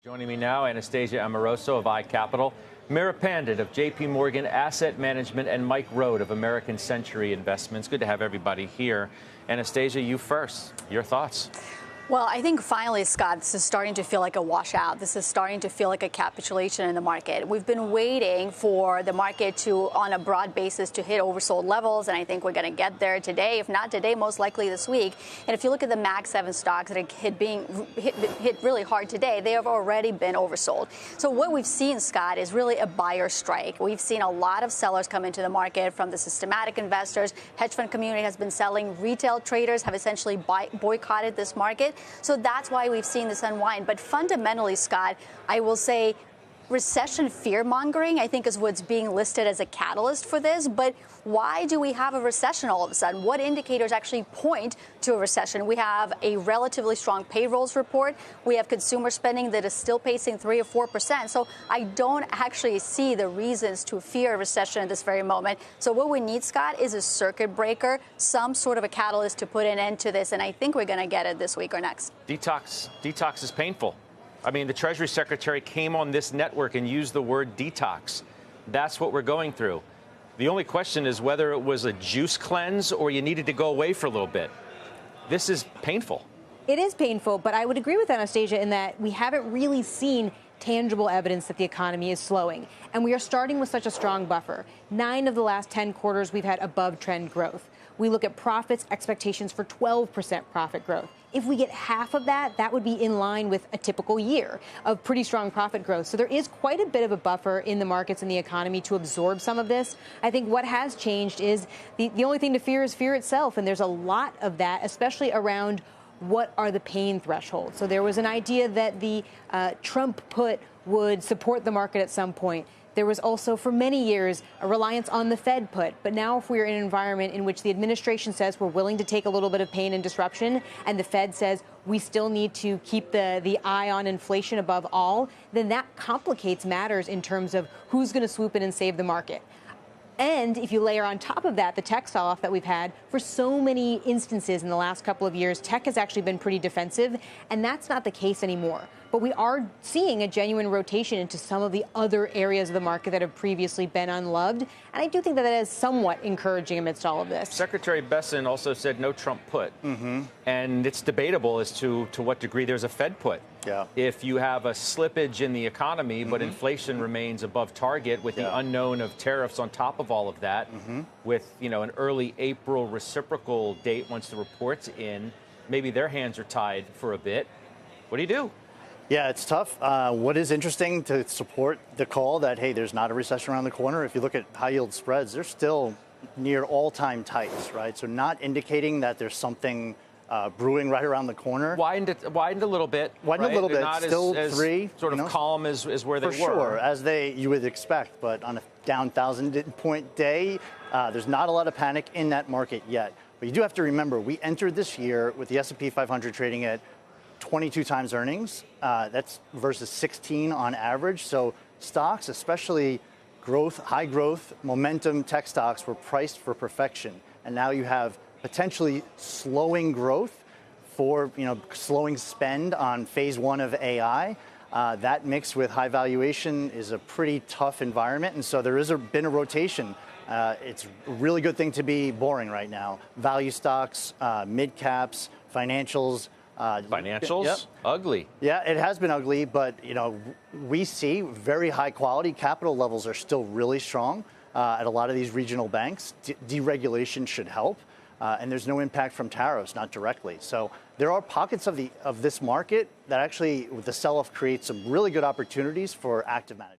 Joining me now, Anastasia Amoroso of iCapital, Mira Pandit of JP Morgan Asset Management, and Mike Rohde of American Century Investments. Good to have everybody here. Anastasia, you first. Your thoughts? Well, I think finally, Scott, this is starting to feel like a washout. This is starting to feel like a capitulation in the market. We've been waiting for the market to, on a broad basis, to hit oversold levels, and I think we're going to get there today. If not today, most likely this week. And if you look at the Mag 7 stocks that are hit really hard today, they have already been oversold. So what we've seen, Scott, is really a buyer strike. We've seen a lot of sellers come into the market from the systematic investors. Hedge fund community has been selling. Retail traders have essentially boycotted this market. So that's why we've seen this unwind. But fundamentally, Scott, I will say recession fear-mongering, I think, is what's being listed as a catalyst for this. But why do we have a recession all of a sudden? What indicators actually point to a recession? We have a relatively strong payrolls report. We have consumer spending that is still pacing 3 or 4%. So I don't actually see the reasons to fear a recession at this very moment. So what we need, Scott, is a circuit breaker, some sort of a catalyst to put an end to this. And I think we're going to get it this week or next. Detox is painful. I mean, the Treasury Secretary came on this network and used the word detox. That's what we're going through. The only question is whether it was a juice cleanse or you needed to go away for a little bit. This is painful. It is painful, but I would agree with Anastasia in that we haven't really seen tangible evidence that the economy is slowing. And we are starting with such a strong buffer. 9 of the last 10 quarters, we've had above trend growth. We look at profits, expectations for 12% profit growth. If we get half of that, that would be in line with a typical year of pretty strong profit growth. So there is quite a bit of a buffer in the markets and the economy to absorb some of this. I think what has changed is the only thing to fear is fear itself. And there's a lot of that, especially around what are the pain thresholds. So there was an idea that the Trump put would support the market at some point. There was also, for many years, a reliance on the Fed put. But now if we're in an environment in which the administration says we're willing to take a little bit of pain and disruption, and the Fed says we still need to keep the eye on inflation above all, then that complicates matters in terms of who's going to swoop in and save the market. And if you layer on top of that the tech sell-off that we've had for so many instances in the last couple of years, tech has actually been pretty defensive, and that's not the case anymore. But we are seeing a genuine rotation into some of the other areas of the market that have previously been unloved. And I do think that is somewhat encouraging amidst all of this. Secretary Besson also said no Trump put. And it's debatable as to what degree there's a Fed put. Yeah. If you have a slippage in the economy, but inflation remains above target with the unknown of tariffs on top of all of that, with, you know, an early April reciprocal date once the report's in, maybe their hands are tied for a bit. What do you do? Yeah, it's tough. What is interesting to support the call that, hey, there's not a recession around the corner. If you look at high yield spreads, they're still near all-time tights, right? So not indicating that there's something brewing right around the corner. Widened a little bit. Widened a little bit. Not Still as three. Sort of calm as where they were. For sure, as you would expect. But on a down 1,000-point day, there's not a lot of panic in that market yet. But you do have to remember, we entered this year with the S&P 500 trading at 22 times earnings. That's versus 16 on average. So stocks, especially high growth, momentum tech stocks, were priced for perfection. And now you have potentially slowing growth for, slowing spend on phase 1 of AI. That mixed with high valuation is a pretty tough environment. And so there has been a rotation. It's a really good thing to be boring right now. Value stocks, mid caps, financials. Financials? Yep. Ugly. Yeah, it has been ugly, but we see very high quality. Capital levels are still really strong at a lot of these regional banks. Deregulation should help, and there's no impact from tariffs, not directly. So there are pockets of this market that actually, with the sell-off, creates some really good opportunities for active management.